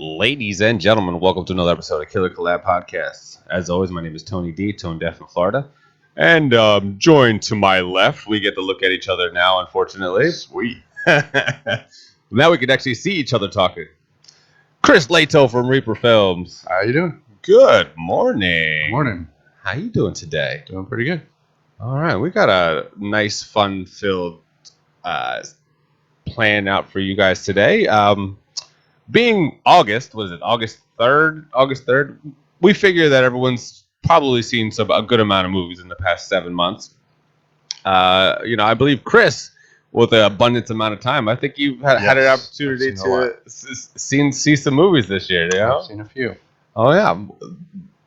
Ladies and gentlemen, welcome to another episode of Killer Collab Podcasts. As always, my name is Tony D, Tone Deaf in Florida. And joined to my left, we get to look at each other now, unfortunately. Sweet. Now we can actually see each other talking. Chris Lato from Reaper Films. How you doing? Good morning. Good morning. How you doing today? Doing pretty good. All right, we got a nice, fun-filled plan out for you guys today. Being August, what is it, August 3rd, we figure that everyone's probably seen a good amount of movies in the past 7 months. I believe Chris, with an abundant amount of time, I think you've had an opportunity to see some movies this year. You know? I've seen a few. Oh, yeah.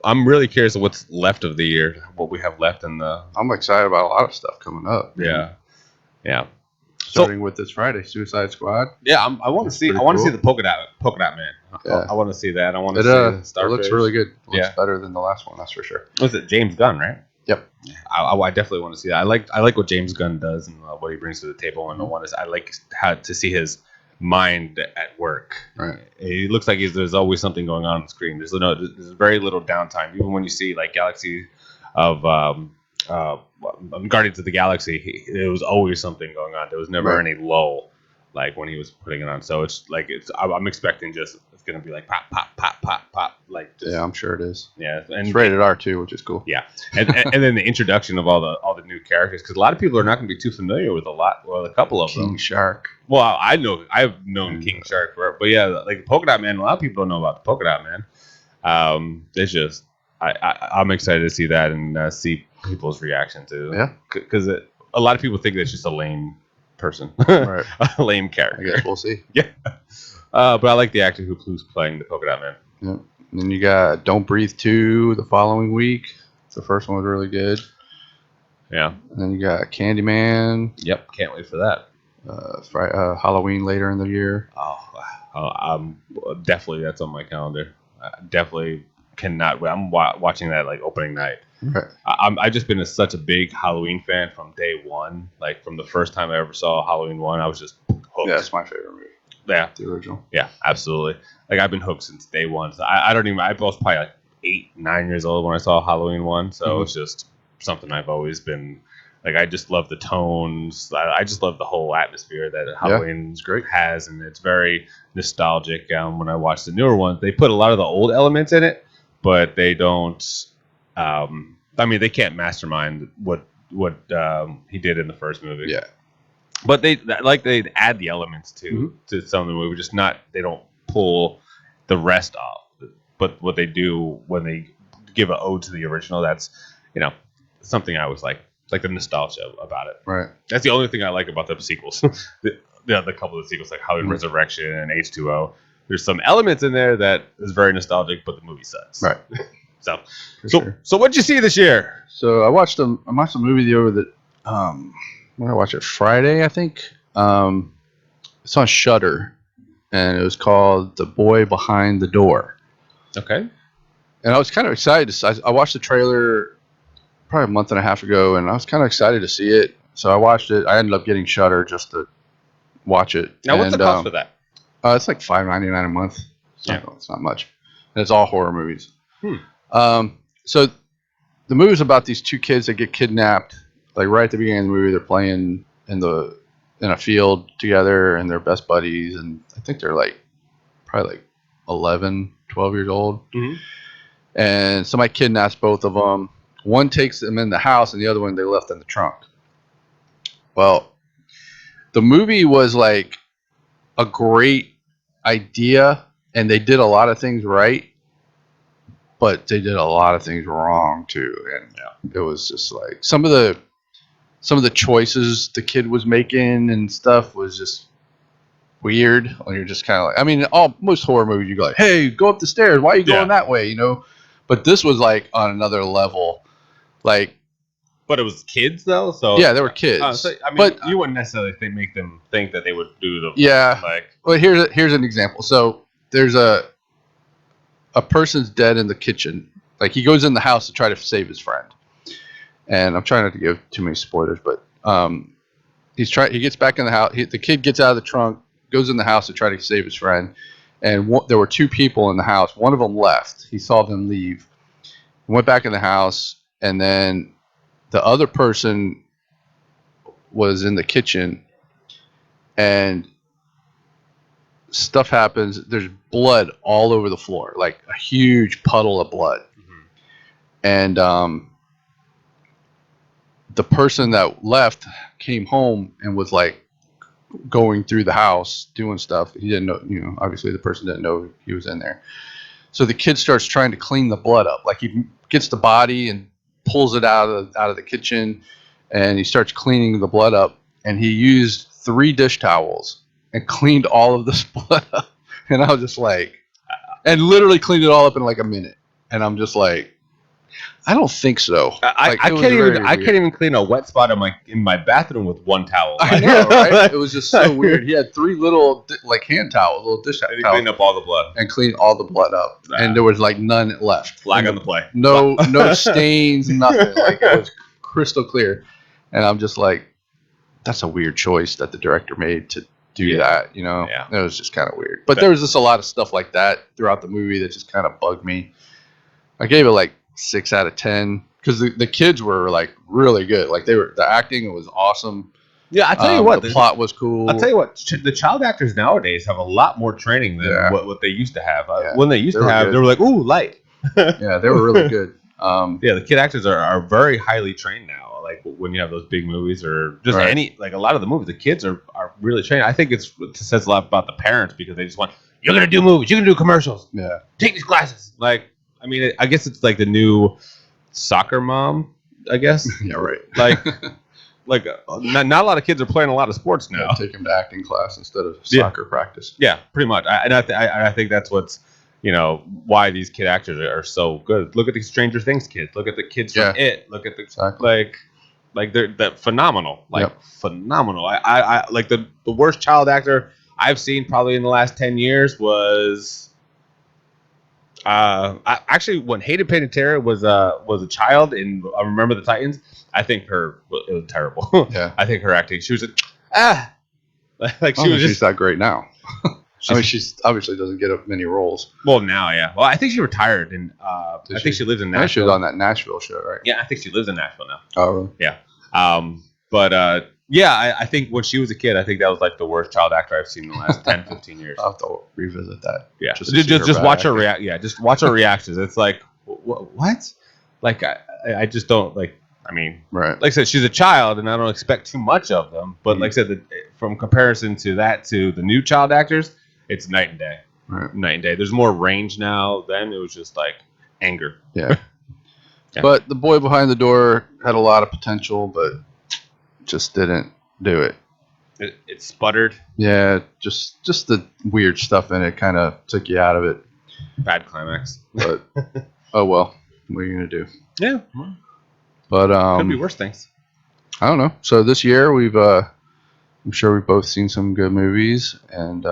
I'm really curious of what's left of the year, what we have left in the... I'm excited about a lot of stuff coming up. Yeah. Starting with this Friday, Suicide Squad. Yeah, I want to see. I want to see the polka dot man. Yeah. I want to see that. I want to see Starfish. It looks really good. It looks better than the last one, that's for sure. Was it James Gunn, right? Yep. I definitely want to see that. I like what James Gunn does and what he brings to the table. And I like how to see his mind at work. Right. It looks like there's always something going on the screen. There's very little downtime. Even when you see like Galaxy of Guardians of the Galaxy, there was always something going on. There was never any lull, like when he was putting it on. So I'm expecting it's gonna be like pop, pop, pop, pop, pop, like. Yeah, I'm sure it is. Yeah, and it's rated R too, which is cool. Yeah, and then the introduction of all the new characters, because a lot of people are not gonna be too familiar with a couple of them. King Shark. Well, I've known King Shark forever, but yeah, like Polka Dot Man. A lot of people don't know about the Polka Dot Man. It's just. I'm excited to see that and see people's reaction to it. Yeah. Because a lot of people think that's just a lame person. Right. A lame character. I guess we'll see. Yeah. But I like the actor who's playing the Polka Dot Man. Yeah. And then you got Don't Breathe 2 the following week. The first one was really good. Yeah. And then you got Candyman. Yep. Can't wait for that. Halloween later in the year. Definitely that's on my calendar. Definitely cannot wait. I'm watching that like opening night. Right. I've just been such a big Halloween fan from day one. Like from the first time I ever saw Halloween 1, I was just hooked. Yeah, it's my favorite movie. Yeah, the original. Yeah, absolutely. Like I've been hooked since day one. So I was probably like 8-9 years old when I saw Halloween 1. So It's just something I've always been like. I just love the tones. I just love the whole atmosphere that Halloween has, and it's very nostalgic. When I watch the newer ones, they put a lot of the old elements in it, but they don't. They can't mastermind what he did in the first movie. Yeah. But they add the elements to some of the movie, just not, they don't pull the rest off. But what they do when they give an ode to the original, that's something I always like the nostalgia about it. Right. That's the only thing I like about the sequels. the couple of the sequels like Halloween Resurrection and H2O. There's some elements in there that is very nostalgic, but the movie sucks. Right. So what'd you see this year? So I watched a movie the other when I watched it Friday, I think. It's on Shudder, and it was called The Boy Behind the Door. Okay. And I was kind of excited. I watched the trailer probably a month and a half ago, and I was kind of excited to see it. So I watched it. I ended up getting Shudder just to watch it. Now, what's the cost for that? It's like $5.99 a month. It's not much. And it's all horror movies. So the movie's about these two kids that get kidnapped. Like right at the beginning of the movie, they're playing in a field together, and they're best buddies. And I think they're probably 11, 12 years old. Mm-hmm. And somebody kidnaps both of them. One takes them in the house, and the other one they left in the trunk. Well, the movie was like a great idea, and they did a lot of things right. But they did a lot of things wrong too, and it was just like some of the choices the kid was making and stuff was just weird. And you're just kind of like, most horror movies you go like, hey, go up the stairs. Why are you going that way? But this was like on another level, like. But it was kids though, so yeah, they were kids. But you wouldn't necessarily make them think that they would do the Well, here's an example. So there's a person's dead in the kitchen. Like he goes in the house to try to save his friend. And I'm trying not to give too many spoilers, but he gets back in the house. The kid gets out of the trunk, goes in the house to try to save his friend, and there were two people in the house. One of them left. He saw them leave, went back in the house, and then the other person was in the kitchen, and stuff happens. There's blood all over the floor, like a huge puddle of blood. And the person that left came home and was like going through the house doing stuff. He didn't know, obviously the person didn't know he was in there. So the kid starts trying to clean the blood up. Like he gets the body and pulls it out of the kitchen, and he starts cleaning the blood up. And he used 3 dish towels and cleaned all of this blood up. And I was just like, and literally cleaned it all up in like a minute. And I'm just like, I don't think so. I can't even clean a wet spot in my bathroom with 1 towel. I know, right? It was just so weird. He had 3 little like hand towels, little dish towels. And he cleaned up all the blood. And cleaned all the blood up. And there was like none left. Flag on the play. No stains, nothing. Like it was crystal clear. And I'm just like, that's a weird choice that the director made to do that, Yeah. It was just kind of weird. But there was just a lot of stuff like that throughout the movie that just kind of bugged me. I gave it like 6 out of 10 because the kids were like really good. Like the acting was awesome. Yeah, I tell you what, the plot was cool. I'll tell you what, the child actors nowadays have a lot more training than what they used to have. When they used to have, they were like, ooh, light. Yeah, they were really good. The kid actors are very highly trained now. Like when you have those big movies or just like a lot of the movies, the kids are really trained. I think it says a lot about the parents because they just want, you're going to do movies, you're going to do commercials. Yeah. Take these classes. Like, I mean, I guess it's like the new soccer mom, I guess. Yeah, right. Like not a lot of kids are playing a lot of sports now. Yeah, take them to acting class instead of soccer practice. Yeah, pretty much. I think that's what's, why these kid actors are so good. Look at the Stranger Things kids. Look at the kids from It. Look at the like they're phenomenal. Phenomenal. I like the worst child actor I've seen probably in the last 10 years was actually when Hayden Panettiere was a child in I Remember the Titans. I think it was terrible. Yeah. I think her acting, she was like she was she's not great now. She's obviously doesn't get up many roles. Well, now, yeah. Well, I think she retired, and I think she lives in Nashville. She was on that Nashville show, right? Yeah, I think she lives in Nashville now. Oh, really? Yeah. I think when she was a kid, I think that was like the worst child actor I've seen in the last 10, 15 years. I'll have to revisit that. Yeah. Just watch her react. Yeah, just watch her reactions. It's like, what? Like, I just don't, like, I mean, right. Like I said, she's a child, and I don't expect too much of them. But like I said, from comparison to the new child actors, it's night and day. Right. Night and day. There's more range now. Then it was just like anger. Yeah. But The Boy Behind the Door had a lot of potential, but just didn't do it. It sputtered. Yeah, just the weird stuff in it kind of took you out of it. Bad climax. But oh well, what are you gonna do? Yeah. But could be worse things. I don't know. So this year we've I'm sure we've both seen some good movies, and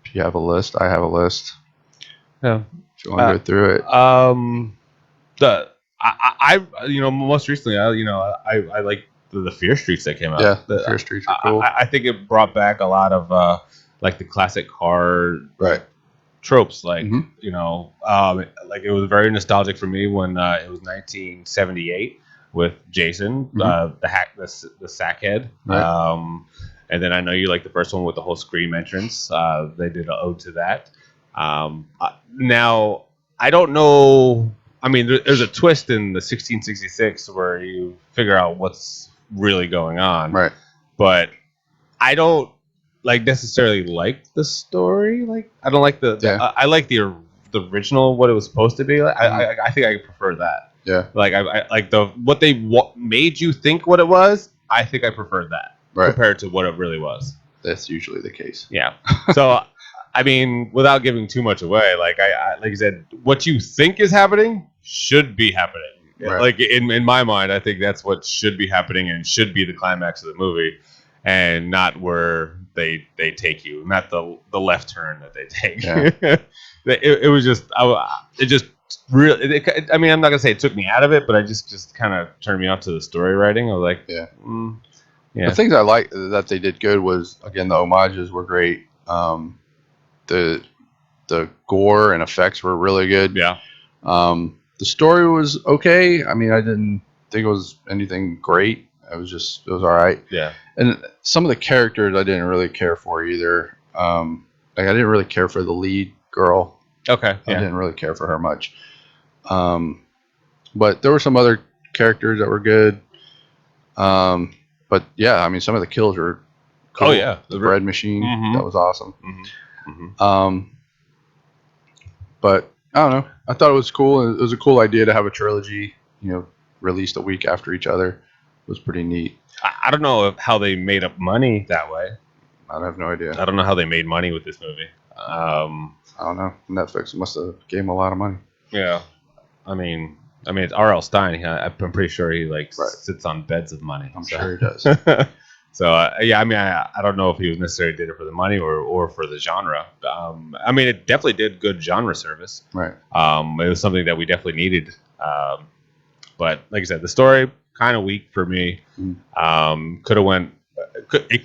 if you have a list, I have a list. Yeah. If you want to go through it. Most recently, I like the Fear Streets that came out. Yeah, the Fear Streets are cool. I think it brought back a lot of like the classic horror tropes. Like like it was very nostalgic for me when it was 1978 with Jason, the Sackhead. Right. And then I know you like the first one with the whole Scream entrance. They did an ode to that. Now, I don't know. I mean, there's a twist in the 1666 where you figure out what's really going on. Right. But I don't necessarily like the story. Like, I don't like I like the original, what it was supposed to be. I think I prefer that. Yeah. Like I like what they made you think what it was. I think I prefer that compared to what it really was. That's usually the case. Yeah. So, I mean, without giving too much away, like I said, what you think is happening should be happening. Right. Like in my mind, I think that's what should be happening and should be the climax of the movie, and not where they take you, not the left turn that they take. Yeah. it was just it just really. I mean, I'm not gonna say it took me out of it, but I just kind of turned me off to the story writing. I was like, The things I like that they did good was, again, the homages were great. The gore and effects were really good. Yeah. The story was okay. I mean, I didn't think it was anything great. It was all right. Yeah. And some of the characters I didn't really care for either. Like I didn't really care for the lead girl. Okay. I didn't really care for her much. But there were some other characters that were good. But yeah, I mean, some of the kills were cool. Oh yeah, the bread machine, Mhm. that was awesome. Mhm. But I don't know. I thought it was cool. It was a cool idea to have a trilogy, released a week after each other. It was pretty neat. I don't know how they made up money that way. I have no idea. I don't know how they made money with this movie. I don't know. Netflix must have gave him a lot of money. Yeah. I mean, it's R.L. Stein. I'm pretty sure he sits on beds of money. I'm sure he does. So yeah, I mean, I don't know if he was necessarily did it for the money or for the genre. I mean, it definitely did good genre service. Right. It was something that we definitely needed. But like I said, the story kind of weak for me. It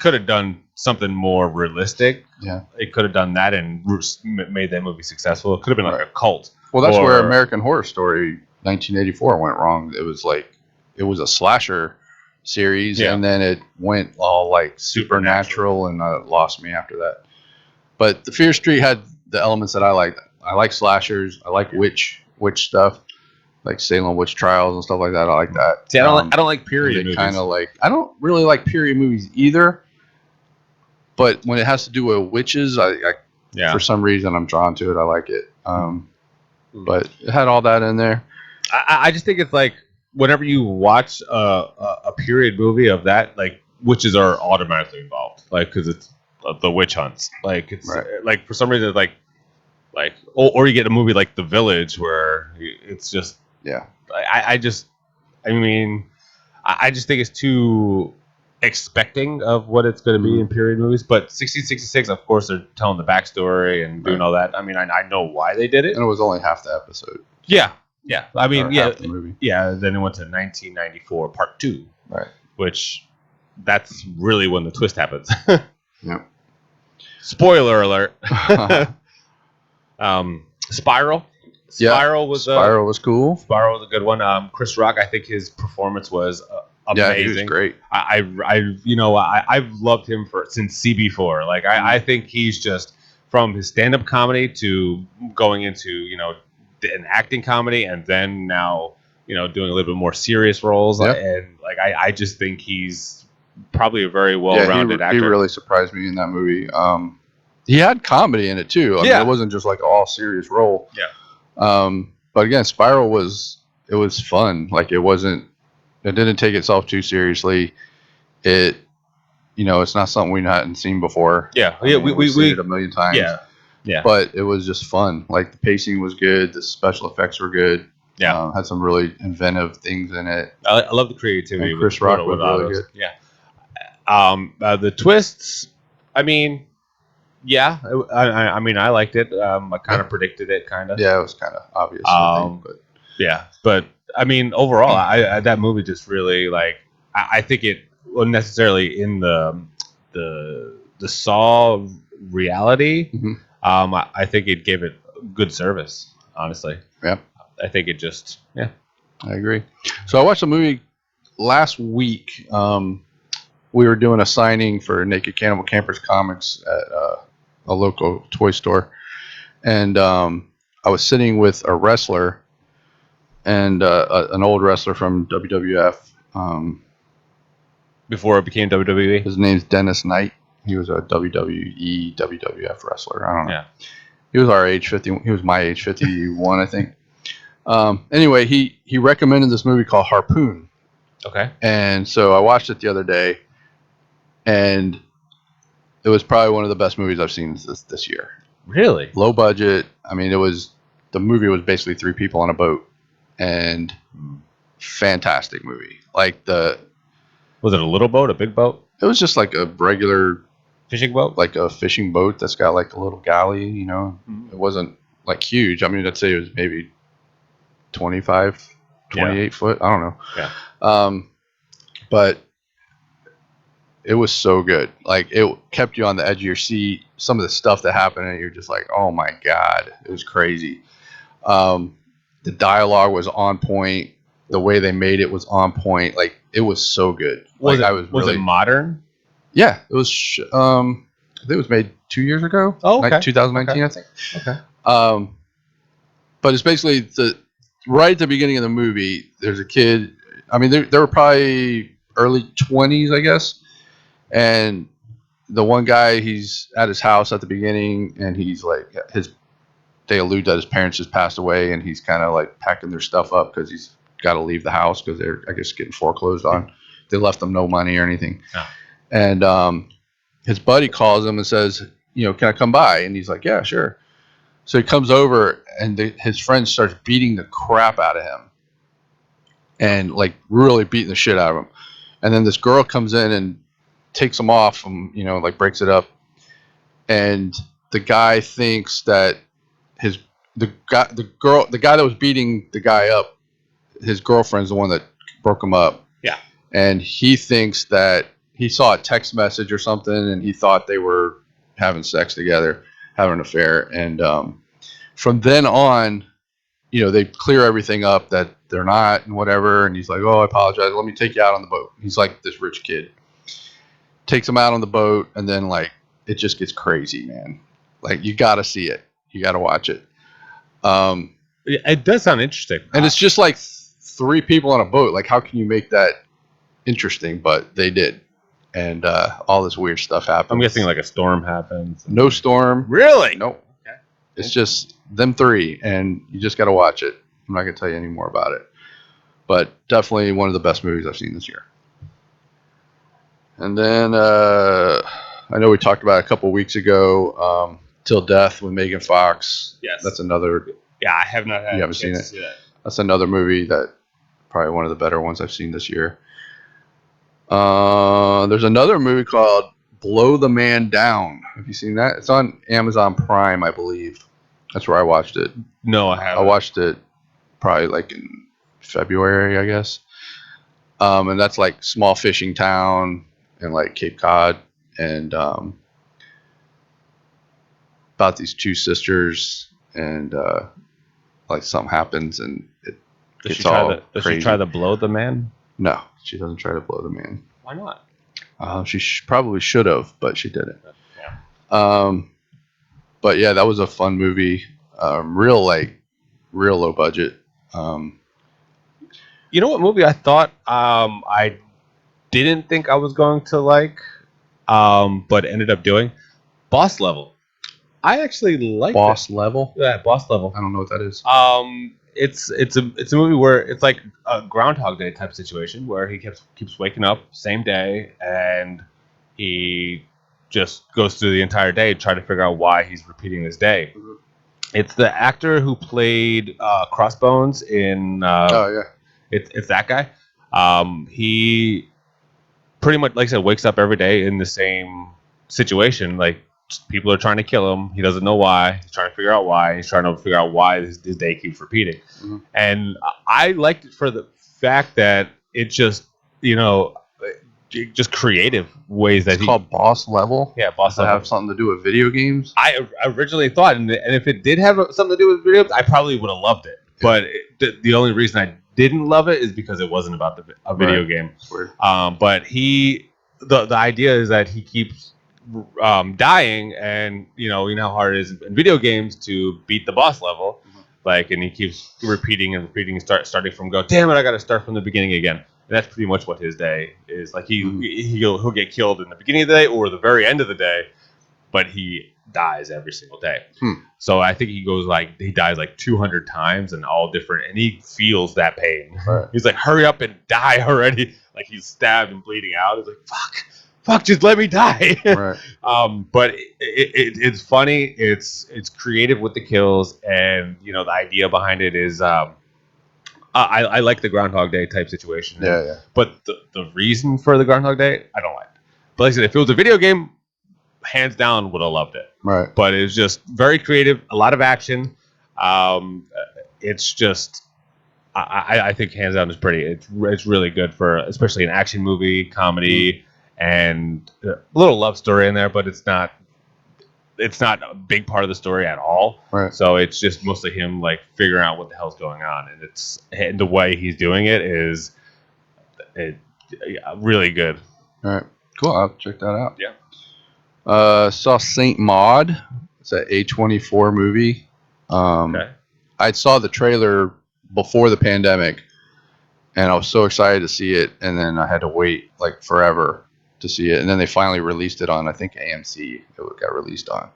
could have done something more realistic. Yeah. It could have done that and made that movie successful. It could have been like a cult. Well, that's where American Horror Story 1984 went wrong. It was a slasher series, and then it went all like supernatural, and lost me after that. But the Fear Street had the elements that I liked. I like slashers. I like witch stuff, like Salem witch trials and stuff like that. I like that. See, I don't like period movies. I don't really like period movies either. But when it has to do with witches, I for some reason I'm drawn to it. I like it. But it had all that in there. I just think it's like whenever you watch a period movie of that, like witches are automatically involved, like because it's the witch hunts. Like it's like for some reason like or you get a movie like The Village where it's just I just think it's too expecting of what it's going to be in period movies. But 1666, of course, they're telling the backstory and doing all that. I mean, I know why they did it. And it was only half the episode. Yeah. I mean, half the movie. Yeah. Then it went to 1994 Part 2. Right. Which that's really when the twist happens. Yeah. Spoiler alert. Spiral. Spiral was cool. Spiral was a good one. Chris Rock, I think his performance was amazing. Yeah, he was great. I've loved him since CB4. Like I think he's just from his stand-up comedy to going into an acting comedy, and then now doing a little bit more serious roles. Yep. And like I just think he's probably a very well-rounded actor. He really surprised me in that movie. He had comedy in it too. I mean, it wasn't just like an all serious role. Yeah. But again, Spiral was fun. Like it didn't take itself too seriously. It's not something we hadn't seen before. Yeah. We've seen it a million times. Yeah. Yeah. But it was just fun. Like the pacing was good. The special effects were good. Yeah. Had some really inventive things in it. I love the creativity. And Chris Rock was really good. Yeah. The twists, I mean, yeah. I mean, I liked it. I kind of predicted it, kind of. Yeah, it was kind of obvious. I think, but. Yeah. But, I mean, overall, that movie just really, like, I think it wasn't necessarily in the Saw reality. Mm-hmm. I think it gave it good service, honestly. Yeah. I think it just, I agree. So I watched a movie last week. We were doing a signing for Naked Cannibal Campers comics at a local toy store. And I was sitting with a wrestler and an old wrestler from WWF. Before it became WWE? His name's Dennis Knight. He was a WWE, WWF wrestler. I don't know. Yeah. He was our age, 50. He was my age, 51, I think. Anyway, he recommended this movie called Harpoon. Okay. And so I watched it the other day, and it was probably one of the best movies I've seen this year. Really? Low budget. I mean, the movie was basically 3 people on a boat, and fantastic movie. Was it a little boat, a big boat? It was just like a regular fishing boat, like a fishing boat that's got like a little galley. It wasn't like huge. I mean, I'd say it was maybe 25, 28 foot. I don't know. Yeah. But It was so good. Like, it kept you on the edge of your seat. Some of the stuff that happened, and you're just like, oh my god, it was crazy. The dialogue was on point. The way they made it was on point. Like, it was so good. Was like, it was it modern? Yeah, it was. I think it was made 2 years ago. Oh, okay. 2019, I think. Okay. But it's basically right at the beginning of the movie. There's a kid. I mean, they were probably early 20s, I guess. And the one guy, he's at his house at the beginning, and he's like, they allude that his parents just passed away, and he's kind of like packing their stuff up because he's got to leave the house because they're, I guess, getting foreclosed on. They left them no money or anything. Oh. And his buddy calls him and says, can I come by? And he's like, yeah, sure. So he comes over, and his friend starts beating the crap out of him, and like really beating the shit out of him. And then this girl comes in and takes him off, and like breaks it up. And the guy thinks that the guy that was beating the guy up, his girlfriend's the one that broke him up. Yeah. And he thinks that he saw a text message or something, and he thought they were having sex together, having an affair. And from then on, they clear everything up that they're not and whatever. And he's like, oh, I apologize. Let me take you out on the boat. He's like this rich kid. Takes him out on the boat, and then like it just gets crazy, man. Like, you got to see it. You got to watch it. It does sound interesting. And it's just like 3 people on a boat. Like, how can you make that interesting? But they did. And all this weird stuff happens. I'm guessing like a storm happens. No storm. Really? Nope. Okay. It's just them 3, and you just got to watch it. I'm not going to tell you any more about it. But definitely one of the best movies I've seen this year. And then I know we talked about it a couple weeks ago, Till Death with Megan Fox. Yes. That's another. Yeah, I have not had. You haven't seen it? See that. That's another movie that probably one of the better ones I've seen this year. There's another movie called Blow the Man Down. Have you seen that? It's on Amazon Prime, I believe. That's where I watched it. No, I haven't. I watched it probably like in February, I guess. And that's like small fishing town in like Cape Cod, and about these 2 sisters, and like something happens, and it gets all crazy. Does she try to blow the man? No, she doesn't try to blow the man. Why not? She probably should have, but she didn't. Yeah. But yeah, that was a fun movie. Real low budget. You know what movie I thought I didn't think I was going to like, but ended up doing? Boss Level. I actually like Boss Level. Yeah, Boss Level. I don't know what that is. It's a movie where it's like a Groundhog Day type situation where he keeps waking up same day, and he just goes through the entire day trying to figure out why he's repeating this day. Mm-hmm. It's the actor who played Crossbones in. Oh yeah. It's that guy. He pretty much, like I said, wakes up every day in the same situation. Like, people are trying to kill him. He doesn't know why. He's trying to figure out why. He's trying to figure out why his day keeps repeating. Mm-hmm. And I liked it for the fact that it just, just creative ways that it's called Boss Level. Yeah, Boss Level. Have something to do with video games? I originally thought, and if it did have something to do with video games, I probably would have loved it. Yeah. But the only reason I didn't love it is because it wasn't about a video game. Weird. But the idea is that he keeps dying, and you know how hard it is in video games to beat the boss level. Mm-hmm. Like, and he keeps repeating and starting from damn it, I got to start from the beginning again. And that's pretty much what his day is. Like, he'll get killed in the beginning of the day or the very end of the day, but he dies every single day. So I think he dies like 200 times and all different, and he feels that pain. Right. He's like, hurry up and die already. Like, he's stabbed and bleeding out. He's like, fuck, just let me die. Right. But it's funny. It's creative with the kills, and the idea behind it is I like the Groundhog Day type situation. Yeah. But the reason for the Groundhog Day, I don't like. But like I said, if it was a video game, hands down would have loved it. Right. But it's just very creative, a lot of action. It's just I think hands down is pretty. It's really good for especially an action movie, comedy, and a little love story in there, but it's not a big part of the story at all. Right. So it's just mostly him like figuring out what the hell's going on, and the way he's doing it is really good. All right. Cool. I'll check that out. Yeah. Saw Saint Maud. It's an A24 movie. Okay. I saw the trailer before the pandemic, and I was so excited to see it, and then I had to wait like forever to see it, and then they finally released it on, I think, AMC. It got released on.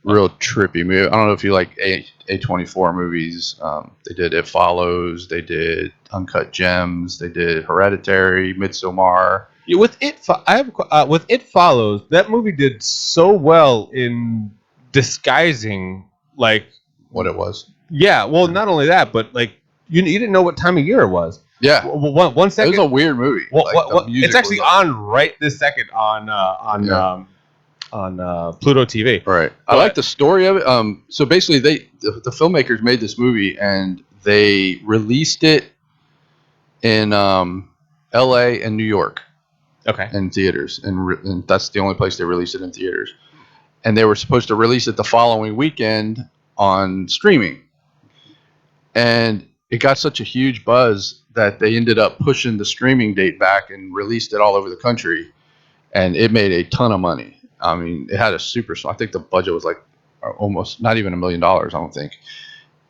Real trippy movie. I don't know if you like A24 movies. They did It Follows. They did Uncut Gems. They did Hereditary, Midsommar. Yeah, with It Follows, that movie did so well in disguising like What it was. Yeah, well, not only that, but like you didn't know what time of year it was. Yeah. One second. It was a weird movie. It's actually on right this second on Pluto TV. Right. I like the story of it. So basically, the filmmakers made this movie and they released it in L.A. and New York. Okay. In theaters, and that's the only place they released it in theaters. And they were supposed to release it the following weekend on streaming. And it got such a huge buzz that they ended up pushing the streaming date back and released it all over the country. And it made a ton of money. I mean, it had I think the budget was like almost not even $1 million, I don't think.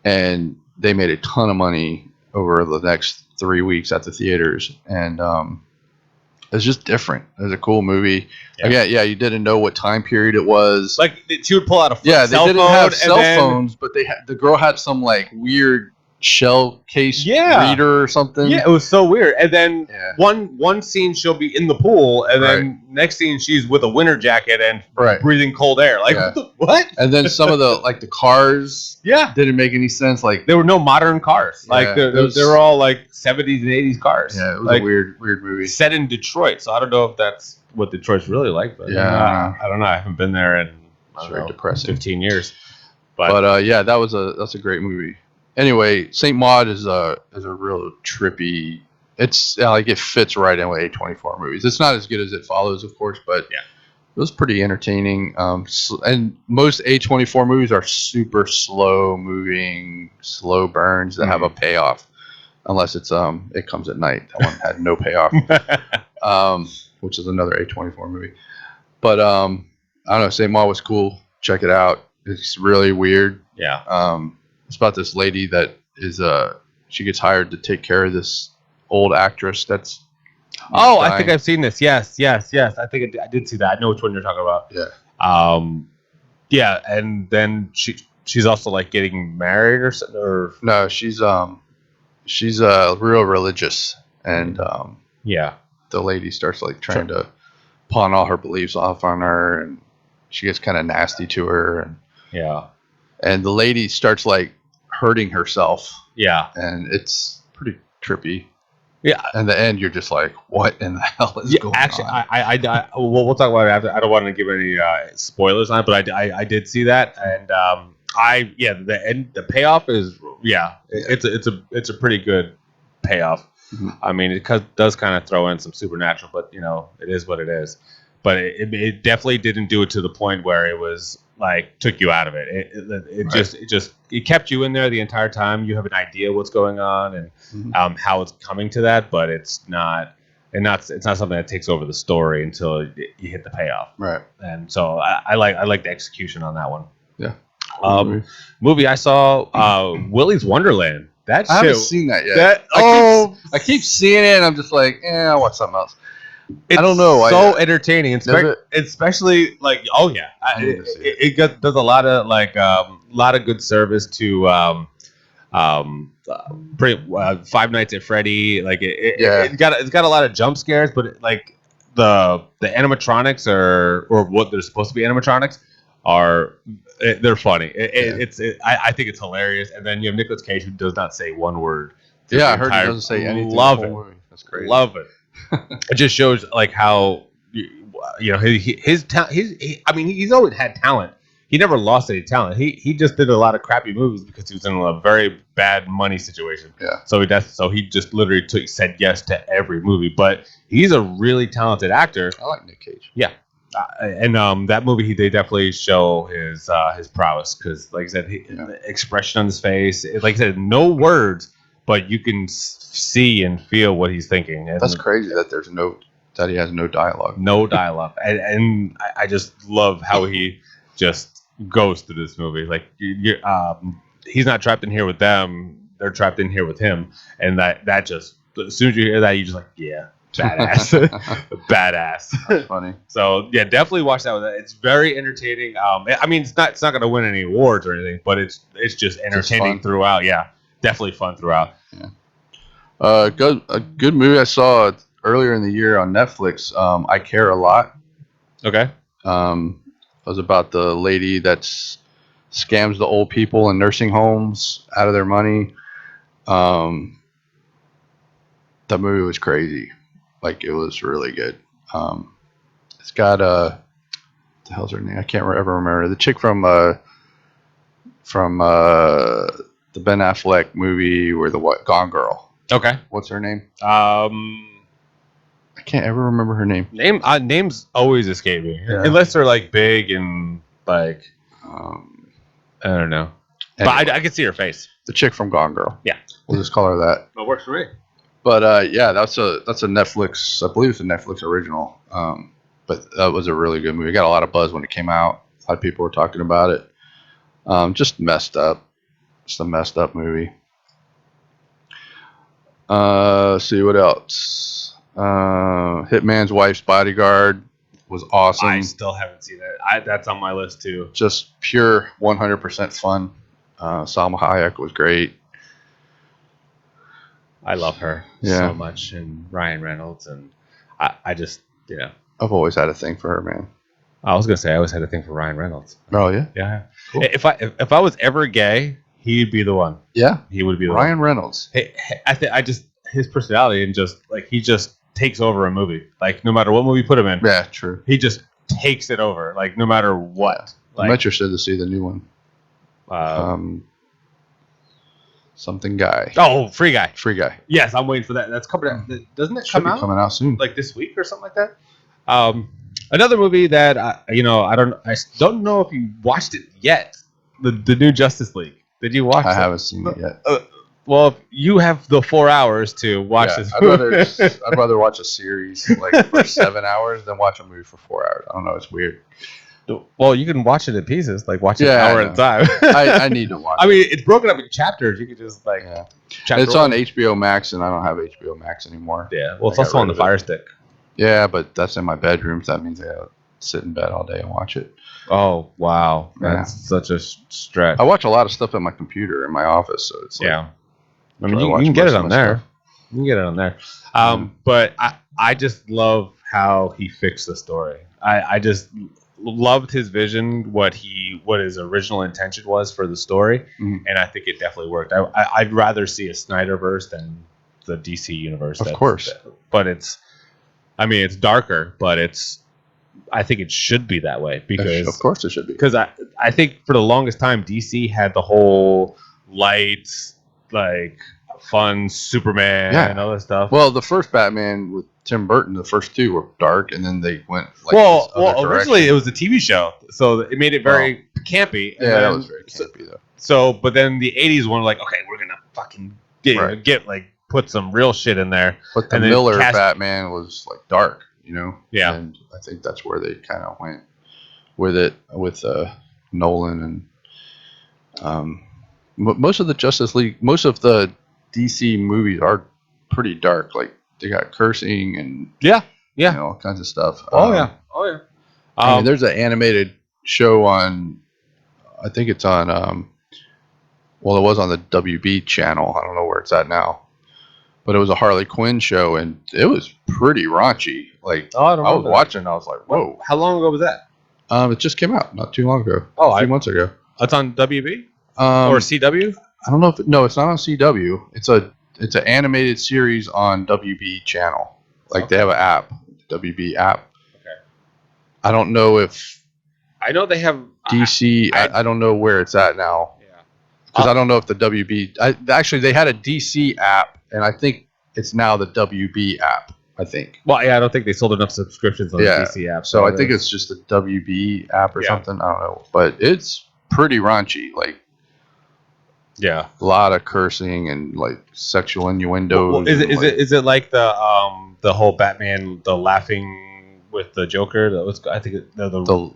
And they made a ton of money over the next 3 weeks at the theaters. And it's just different. It was a cool movie. Yeah. You didn't know what time period it was. Like she would pull out a they cell didn't phone have cell phones, but the girl had some like weird shell case reader or something. Yeah, it was so weird. And then one scene she'll be in the pool, and then next scene she's with a winter jacket and breathing cold air. Like what? And then some of the cars didn't make any sense. Like there were no modern cars. Like they were all like 70s and 80s cars. Yeah, it was like, a weird movie. Set in Detroit, so I don't know if that's what Detroit's really like. But I don't know. I haven't been there in depressing 15 years. But that's a great movie. Anyway, Saint Maud is a real trippy. It's like it fits right in with A24 movies. It's not as good as It Follows, of course, but it was pretty entertaining. And most A24 movies are super slow moving, slow burns that have a payoff, unless it's It Comes at Night. That one had no payoff, which is another A24 movie. But I don't know. Saint Maud was cool. Check it out. It's really weird. Yeah. It's about this lady that is she gets hired to take care of this old actress that's dying. I think I've seen this. Yes. I think I did see that. I know which one you're talking about. Yeah. And then she's also like getting married or something. Or no, she's real religious, and the lady starts like trying to pawn all her beliefs off on her, and she gets kind of nasty to her, and the lady starts like hurting herself. Yeah. And it's pretty trippy. Yeah. And the end, you're just like, what in the hell is going on? Actually, we'll talk about it after. I don't want to give any spoilers on it, but I did see that, and the end, the payoff is it's a pretty good payoff. Mm-hmm. I mean, it does kind of throw in some supernatural, but it is what it is. But it definitely didn't do it to the point where it was like took you out of it. It kept you in there the entire time. You have an idea what's going on and how it's coming to that, but it's not something that takes over the story until you hit the payoff. Right. And so I like the execution on that one. Yeah. Movie I saw Willy's Wonderland. I haven't seen that yet. I keep seeing it and I'm just like, I'll watch something else. I don't know. So entertaining, especially like it does a lot of good service to Five Nights at Freddy. Like it's got a lot of jump scares, but like the animatronics or what they're supposed to be animatronics they're funny. I think it's hilarious. And then you have Nicolas Cage who does not say one word. Yeah, I heard he doesn't say anything. Love it. That's crazy. Love it. It just shows like how his talent. I mean, he's always had talent. he never lost any talent. He just did a lot of crappy movies because he was in a very bad money situation. Yeah. So he just literally said yes to every movie. But he's a really talented actor. I like Nick Cage. Yeah. And that movie, they definitely show his prowess because, like I said, the expression on his face, like I said, no words, but you can see and feel what he's thinking. And that's crazy that that he has no dialogue. No dialogue, and I just love how he just goes through this movie. Like he's not trapped in here with them; they're trapped in here with him, and that just as soon as you hear that, you just like, yeah. Badass, badass. That's funny. So yeah, definitely watch that. It's very entertaining. I mean, it's not going to win any awards or anything, but it's just entertaining throughout. Yeah, definitely fun throughout. Yeah. A good movie I saw earlier in the year on Netflix. I Care a Lot. Okay. It was about the lady that scams the old people in nursing homes out of their money. That movie was crazy. Like, it was really good. It's got what the hell's her name? I can't ever remember. The chick from the Ben Affleck movie where Gone Girl. Okay. What's her name? I can't ever remember her name. Names always escape me, unless they're like big and like I don't know. Anyway. But I can see her face. The chick from Gone Girl. Yeah, we'll just call her that. That works for me. But yeah, that's a Netflix. I believe it's a Netflix original. But that was a really good movie. It got a lot of buzz when it came out. A lot of people were talking about it. Just messed up. Just a messed up movie. See what else. Hitman's Wife's Bodyguard was awesome. I still haven't seen it. That's on my list too. Just pure 100% fun. Salma Hayek was great. I love her so much, and Ryan Reynolds, and I just, I've always had a thing for her, man. I was gonna say I always had a thing for Ryan Reynolds. Oh yeah, yeah. Cool. If I was ever gay, he'd be the one. Yeah, he would be the Ryan one. Reynolds. Hey, I just his personality and just like he just takes over a movie. Like no matter what movie you put him in. Yeah, true. He just takes it over. Like no matter what. I'm interested to see the new one. Something Guy. Oh, Free Guy. Free Guy. Yes, I'm waiting for that. That's coming out. Doesn't it come out? Coming out soon. Like this week or something like that. Another movie that I don't know if you watched it yet. The new Justice League. Did you watch it? I haven't seen it yet. Well, if you have the 4 hours to watch this movie. I'd rather watch a series like for 7 hours than watch a movie for 4 hours. I don't know. It's weird. Well, you can watch it in pieces, like watch it an hour at a time. I need to watch it. I mean, it's broken up in chapters. You could just like... Yeah. It's on HBO Max, and I don't have HBO Max anymore. Yeah, well, it's also on the Fire Stick. Yeah, but that's in my bedroom, so that means I gotta sit in bed all day and watch it. Oh, wow. That's such a stretch. I watch a lot of stuff on my computer in my office, so it's like... Yeah. I mean, you can get it on there. You can get it on there. But I just love how he fixed the story. I just... loved his vision, what his original intention was for the story, and I think it definitely worked. I'd rather see a Snyderverse than the DC universe. Of course, but it's darker, but I think it should be that way because of course it should be. Because I think for the longest time DC had the whole lights, like fun Superman and other stuff. Well, the first Batman with Tim Burton, the first two were dark, and then they went like originally it was a TV show, so it made it very campy. Yeah, that was very campy though. So, but then the '80s one, like, okay, we're gonna fucking get like put some real shit in there. But the Miller Batman was like dark, Yeah, and I think that's where they kind of went with it with Nolan and most of the Justice League, most of the DC movies are pretty dark, like. They got cursing and all kinds of stuff. I mean, there's an animated show on, I think it's on. Well, it was on the WB channel. I don't know where it's at now, but it was a Harley Quinn show, and it was pretty raunchy. Like I was watching, and I was like, "Whoa!" How long ago was that? It just came out not too long ago. A few months ago. It's on WB or CW. I don't know if it's not on CW. It's an animated series on WB channel. Like they have an app, WB app. Okay. I don't know if I know they have DC. I don't know where it's at now. Yeah. Because I don't know if the WB. Actually, they had a DC app, and I think it's now the WB app. I think. Well, yeah, I don't think they sold enough subscriptions on the DC app. So I think it's just the WB app or something. I don't know, but it's pretty raunchy. Like, yeah, a lot of cursing and like sexual innuendos. Well, is it like the whole Batman, the laughing with the Joker? That was, I think the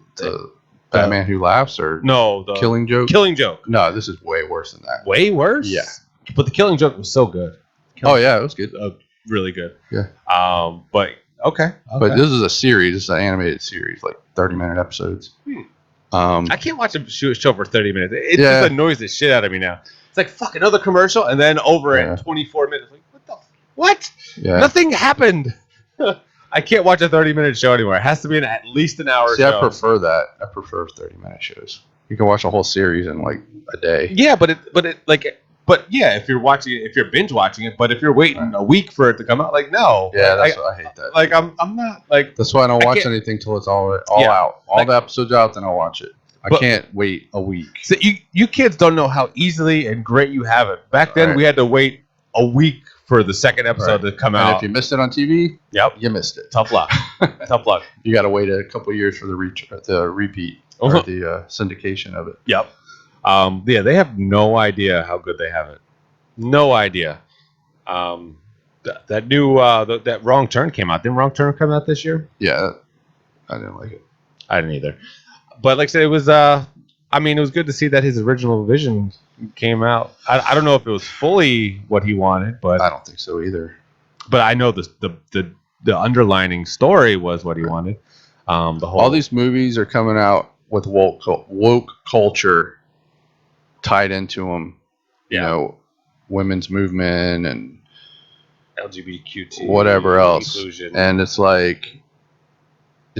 Batman Who Laughs, or no, the Killing Joke. Killing Joke. No, this is way worse than that. Way worse. Yeah, but the Killing Joke was so good. It was good. Really good. Yeah. But okay. But this is a series. It's an animated series, like 30-minute episodes. I can't watch a show for 30 minutes. It just annoys the shit out of me now. It's like, fuck, another commercial, and then over at 24 minutes. Like, what? Yeah. Nothing happened. I can't watch a 30-minute show anymore. It has to be at least an hour show. I prefer that. I prefer 30-minute shows. You can watch a whole series in like a day. Yeah, but yeah, if you're binge watching it, but if you're waiting a week for it to come out, like, no. Yeah, I hate that. Like, I'm not like. That's why I don't watch anything till it's all out. All the episodes out, then I'll watch it. I can't wait a week. So you kids don't know how easily and great you have it. Back then, we had to wait a week for the second episode to come out. And if you missed it on TV, you missed it. Tough luck. Tough luck. You got to wait a couple of years for the repeat or the syndication of it. Yep. Yeah, they have no idea how good they have it. No idea. That new that Wrong Turn came out. Didn't Wrong Turn come out this year? Yeah, I didn't like it. I didn't either. But like I said, it was. I mean, it was good to see that his original vision came out. I don't know if it was fully what he wanted, but I don't think so either. But I know the underlining story was what he wanted. All these movies are coming out with woke culture tied into them. You know, women's movement and LGBTQ, whatever else, inclusion. And it's like.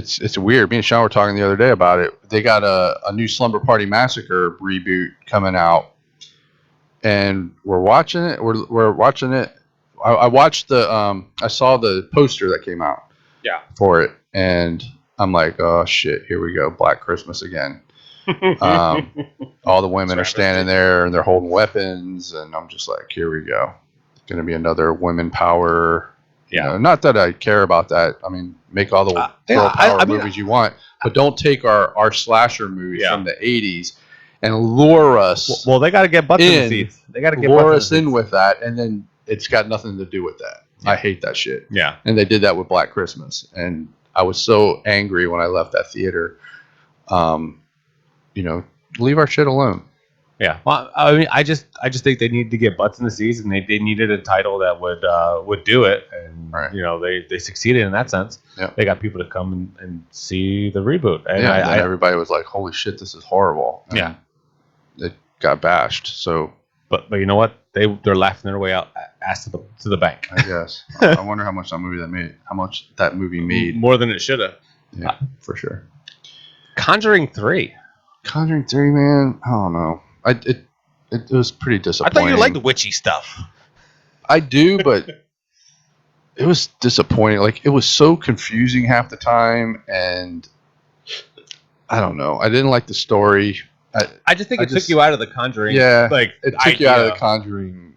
It's weird. Me and Sean were talking the other day about it. They got a new Slumber Party Massacre reboot coming out, and we're watching it. We're watching it. I watched I saw the poster that came out. Yeah. For it, and I'm like, oh shit, here we go, Black Christmas again. All the women are standing there and they're holding weapons, and I'm just like, here we go. It's gonna be another women power. Yeah. You know, not that I care about that. I mean, make all the girl power movies you want, but don't take our slasher movies from the 80s and lure us. Well, they got to get butts in the seats. They got to get lure us in with that, and then it's got nothing to do with that. Yeah. I hate that shit. Yeah. And they did that with Black Christmas, and I was so angry when I left that theater. You know, leave our shit alone. Yeah, well, I mean, I just think they need to get butts in the seats, and they needed a title that would do it, and you know they succeeded in that sense. Yeah. They got people to come and see the reboot, and everybody was like, "Holy shit, this is horrible!" And it got bashed. So, but you know what? They're laughing their way out ass to the bank. I guess. I wonder how much that movie made. More than it should have. Yeah, for sure. Conjuring 3. Conjuring 3, man. I don't know. It was pretty disappointing. I thought you liked witchy stuff. I do, but it was disappointing. Like, it was so confusing half the time, and I don't know. I didn't like the story. I just think it took you out of the Conjuring. Yeah, like it took you out of the Conjuring.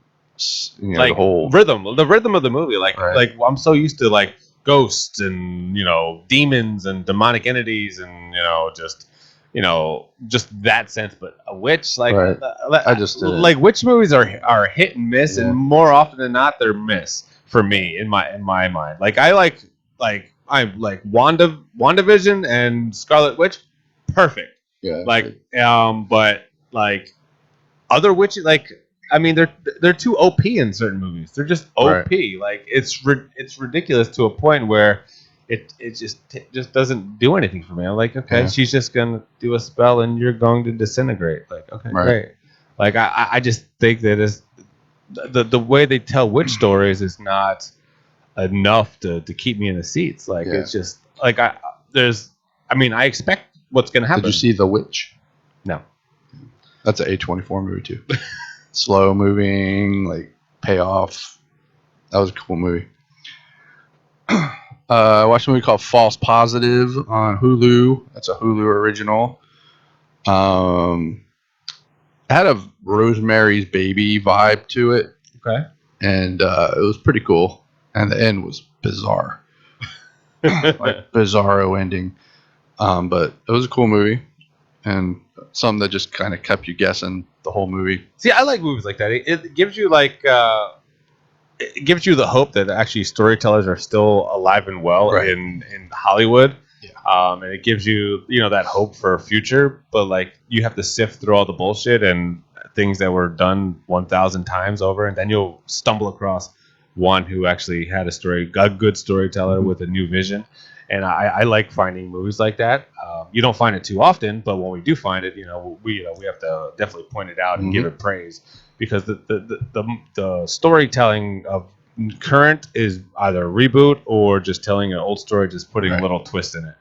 You know, like the whole rhythm of the movie. Like I'm so used to like ghosts and demons and demonic entities and just that sense, but a witch, like I just didn't. Like witch movies are hit and miss, and more often than not they're miss for me in my mind. Like I like WandaVision and Scarlet Witch, perfect. Yeah. Like but like other witches, like I mean they're too OP in certain movies. They're just OP. Like it's ridiculous to a point where it just doesn't do anything for me. I'm like, okay, she's just gonna do a spell and you're going to disintegrate. Like, okay, great. Like I just think that is the way they tell witch stories is not enough to keep me in the seats. Like it's just like I expect what's gonna happen. Did you see The Witch? No. That's an A24 movie too. Slow moving, like payoff. That was a cool movie. I watched a movie called False Positive on Hulu. That's a Hulu original. It had a Rosemary's Baby vibe to it, Okay. and it was pretty cool. And the end was bizarre, like bizarro ending. But it was a cool movie, and something that just kind of kept you guessing the whole movie. See, I like movies like that. It gives you it gives you the hope that actually storytellers are still alive and well Right. in Hollywood. Yeah. And it gives you that hope for a future, but like you have to sift through all the bullshit and things that were done 1,000 times over, and then you'll stumble across one who actually had a good storyteller Mhm. with a new vision. And I like finding movies like that. You don't find it too often, but when we do find it, we have to definitely point it out and give it praise, because the storytelling of current is either a reboot or just telling an old story, just putting a Right. little twist in it.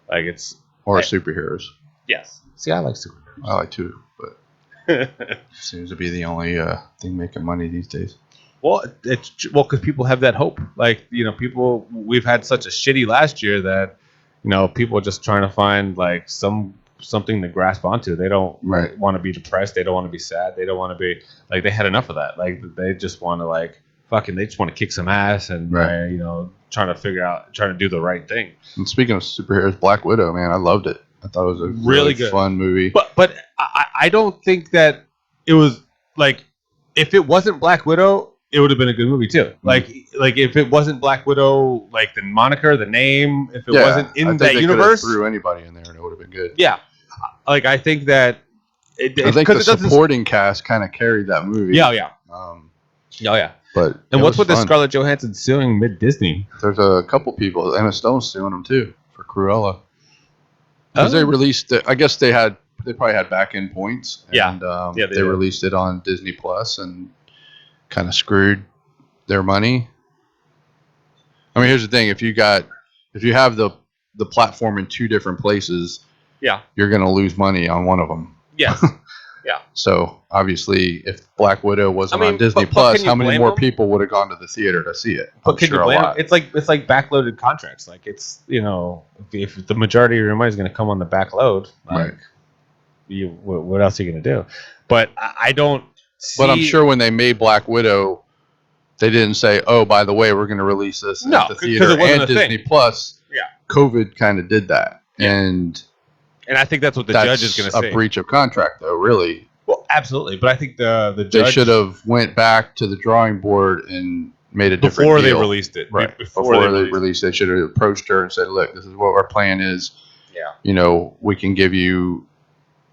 Like it's Or superheroes. yes. See, I like superheroes. I like too, but seems to be the only thing making money these days. Well, because people have that hope. Like we've had such a shitty last year that people are just trying to find like something to grasp onto. They don't Right. want to be depressed. They don't want to be sad. They don't want to be like they had enough of that. Like they just want to they just want to kick some ass and Right. trying to do the right thing. And speaking of superheroes, Black Widow, man, I loved it. I thought it was a really good fun movie. But I don't think that it was like if it wasn't Black Widow, it would have been a good movie too. Like if it wasn't Black Widow, like the moniker, the name, if it wasn't in that universe, threw anybody in there and it would have been good. Yeah, like I think that I think the supporting cast kind of carried that movie. Yeah. But and what's with the Scarlett Johansson suing mid Disney? There's a couple people. Emma Stone's suing them too for Cruella. Because they released it. I guess they probably had back end points. And, they released it on Disney Plus and kind of screwed their money. I mean, here's the thing: if you have the platform in two different places, you're going to lose money on one of them. Yes. Yeah. So obviously, if Black Widow wasn't on Disney Plus, how many more people would have gone to the theater to see it? But can you blame them? It's like backloaded contracts. Like it's if the majority of your money is going to come on the backload, like what else are you going to do? But I don't. But I'm sure when they made Black Widow, they didn't say, "Oh, by the way, we're going to release this at the theater and Disney Plus." Yeah. COVID kind of did that, and I think that's what the judge is going to say. A breach of contract, though, really. Well, absolutely, but I think the judge, they should have went back to the drawing board and made a different deal. Before they released it. Right. Before they released it, they should have approached her and said, "Look, this is what our plan is. Yeah. We can give you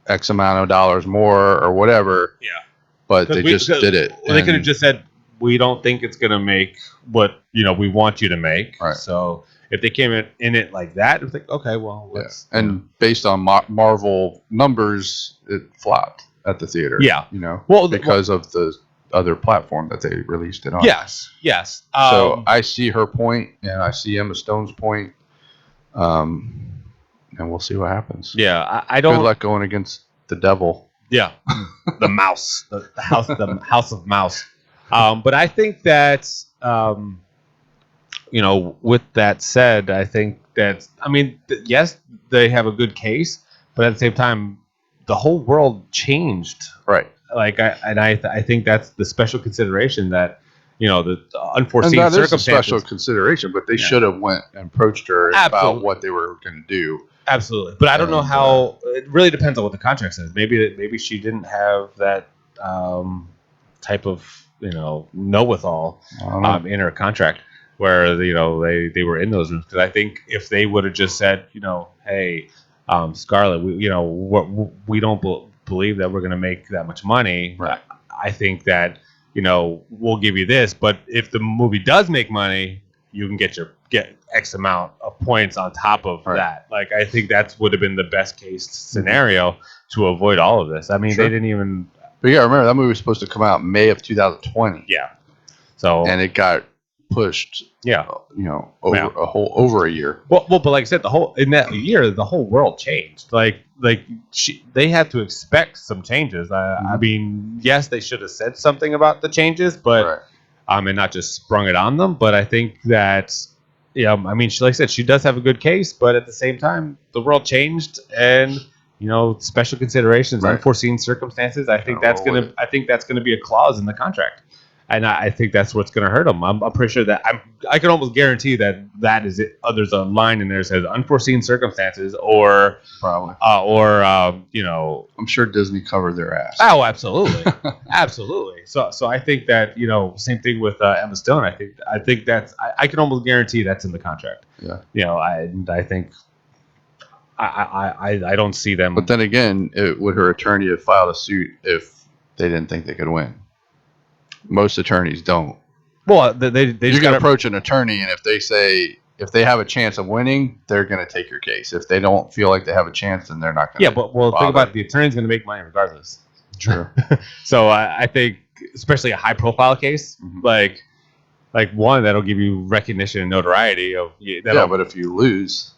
X amount of dollars more or whatever." Yeah. But they just did it. Well, they could have just said, "We don't think it's going to make what we want you to make." Right. So if they came in it like that, it's like, okay, well, let's. Yeah. And based on Marvel numbers, it flopped at the theater. Yeah. Because of the other platform that they released it on. Yes. So I see her point, and I see Emma Stone's point, and we'll see what happens. Yeah, I don't. Good luck going against the devil. Yeah, the mouse, the house of mouse. But I think that with that said, I think that yes, they have a good case, but at the same time, the whole world changed. Right. Like I think that's the special consideration that the unforeseen and that circumstances. Is a special consideration, but they should have went and approached her about what they were going to do. Absolutely, but I don't know how. It really depends on what the contract says. Maybe she didn't have that type of know-withal in her contract where they were in those rooms. Because I think if they would have just said hey, Scarlett, we don't believe that we're going to make that much money. Right. I think that we'll give you this, but if the movie does make money, you can get X amount of points on top of that. Like I think that would have been the best case scenario to avoid all of this. I mean, they didn't even. But yeah, remember that movie was supposed to come out May of 2020. Yeah. So and it got pushed. Yeah. Over a year. Well, but like I said, in that year, the whole world changed. They had to expect some changes. I mean, yes, they should have said something about the changes, but. And not just sprung it on them. But I think that, like I said, she does have a good case. But at the same time, the world changed, and special considerations, Right. unforeseen circumstances. I think that's gonna be a clause in the contract, and I think that's what's gonna hurt him. I'm pretty sure that I can almost guarantee that is it. There's a line in there that says unforeseen circumstances, or Probably. I'm sure Disney covered their ass. Oh, absolutely, absolutely. So I think that same thing with Emma Stone. I think that's I can almost guarantee that's in the contract. Yeah. I think I don't see them. But then again, would her attorney have filed a suit if they didn't think they could win? Most attorneys don't. Well, they you can approach an attorney, and if they have a chance of winning, they're going to take your case. If they don't feel like they have a chance, then they're not going to. Yeah, but think about it, the attorney's going to make money regardless. True. So I think, especially a high-profile case, like one that'll give you recognition and notoriety of. But if you lose,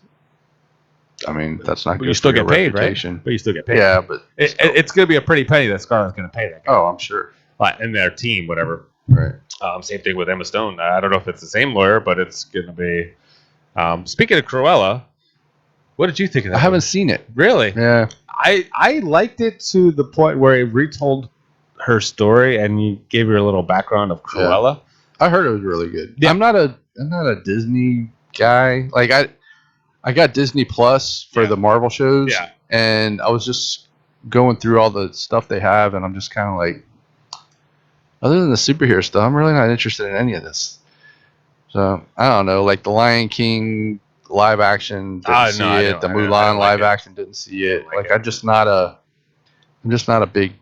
I mean, that's not good. You still get paid, reputation. Right? But you still get paid. Yeah, but it's going to be a pretty penny that Scarlett's going to pay that guy. Oh, I'm sure. And their team, whatever. Right. Same thing with Emma Stone. I don't know if it's the same lawyer, but it's going to be. Speaking of Cruella, what did you think of that? I haven't seen it. Really? Yeah. I liked it to the point where it retold her story and you gave her a little background of Cruella. Yeah. I heard it was really good. Yeah. I'm not a Disney guy. Like I got Disney Plus for the Marvel shows. Yeah. And I was just going through all the stuff they have, and I'm just kind of like, other than the superhero stuff, I'm really not interested in any of this. So I don't know, like the Lion King live action, didn't see it. The Mulan live action, didn't see it. I'm just not a big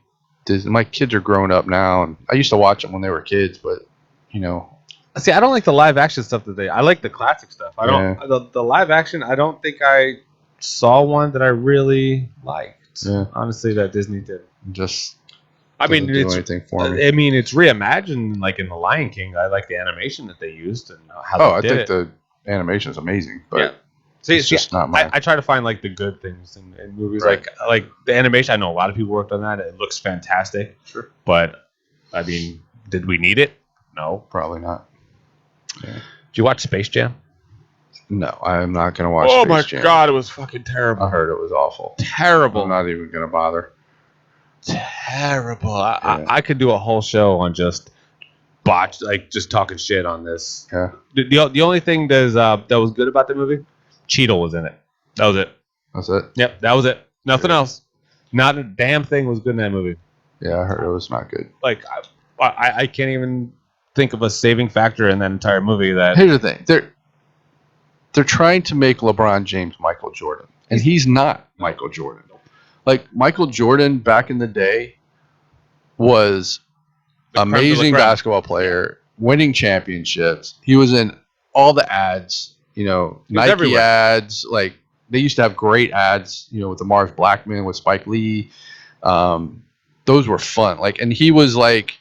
Disney. My kids are grown up now, and I used to watch them when they were kids, but See, I don't like the live action stuff I like the classic stuff. I don't the live action. I don't think I saw one that I really liked. Yeah. Honestly, that Disney did. I mean, it's anything for me. I mean, it's reimagined like in the Lion King. I like the animation that they used and how they did it. The animation is amazing, but it's just not mine. I try to find like the good things in movies, like the animation. I know a lot of people worked on that. It looks fantastic. Sure, but I mean, did we need it? No, probably not. Yeah. Did you watch Space Jam? No, I'm not gonna watch. Oh Space Jam. God, it was fucking terrible. I heard it was awful. Terrible. I'm not even gonna bother. Terrible. I could do a whole show on just just talking shit on this. Yeah. The only thing that was good about the movie, Cheetle was in it. That was it. That's it. Yep, that was it. Nothing else. Not a damn thing was good in that movie. Yeah, I heard it was not good. Like I can't even think of a saving factor in that entire movie. Here's the thing. They're trying to make LeBron James Michael Jordan, and he's not Michael Jordan. Like Michael Jordan back in the day was amazing basketball player, winning championships. He was in all the ads, Nike everywhere. ads. Like they used to have great ads, with the Mars Blackman, with Spike Lee. Those were fun. And he was like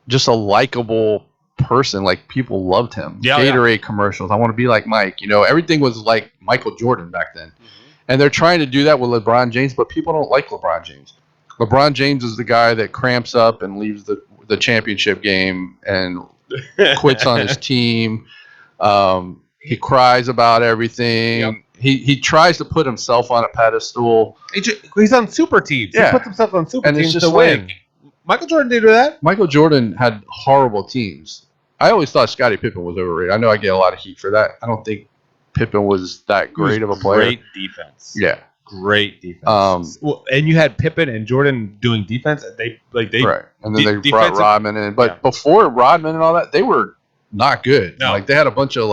just a likable person. Like people loved him. Gatorade commercials. I want to be like Mike. Everything was like Michael Jordan back then. And they're trying to do that with LeBron James, but people don't like LeBron James. LeBron James is the guy that cramps up and leaves the championship game and quits on his team. He cries about everything. Yep. He tries to put himself on a pedestal. He's on super teams. Yeah. He puts himself on super teams to win. Michael Jordan didn't do that. Michael Jordan had horrible teams. I always thought Scottie Pippen was overrated. I know I get a lot of heat for that. I don't think Pippen was that great of a player. Great defense. Yeah. Great defense. And you had Pippen and Jordan doing defense. They right. And then they brought Rodman in. But before Rodman and all that, they were not good. No. They had a bunch of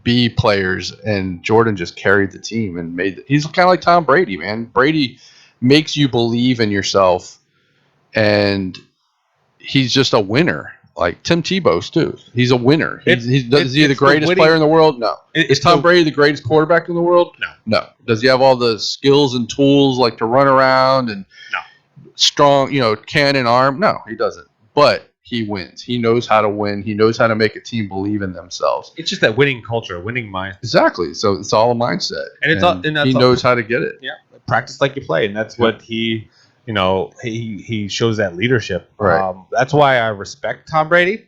B players, and Jordan just carried the team and he's kind of like Tom Brady, man. Brady makes you believe in yourself, and he's just a winner. Like Tim Tebow's too. He's a winner. Is he the greatest player in the world? No. Is Tom Brady the greatest quarterback in the world? No. Does he have all the skills and tools to run around and strong, cannon arm? No, he doesn't. But he wins. He knows how to win. He knows how to make a team believe in themselves. It's just that winning culture, winning mindset. Exactly. So it's all a mindset. And he knows how to get it. Yeah. Practice like you play, and that's what he he shows that leadership. Right. That's why I respect Tom Brady.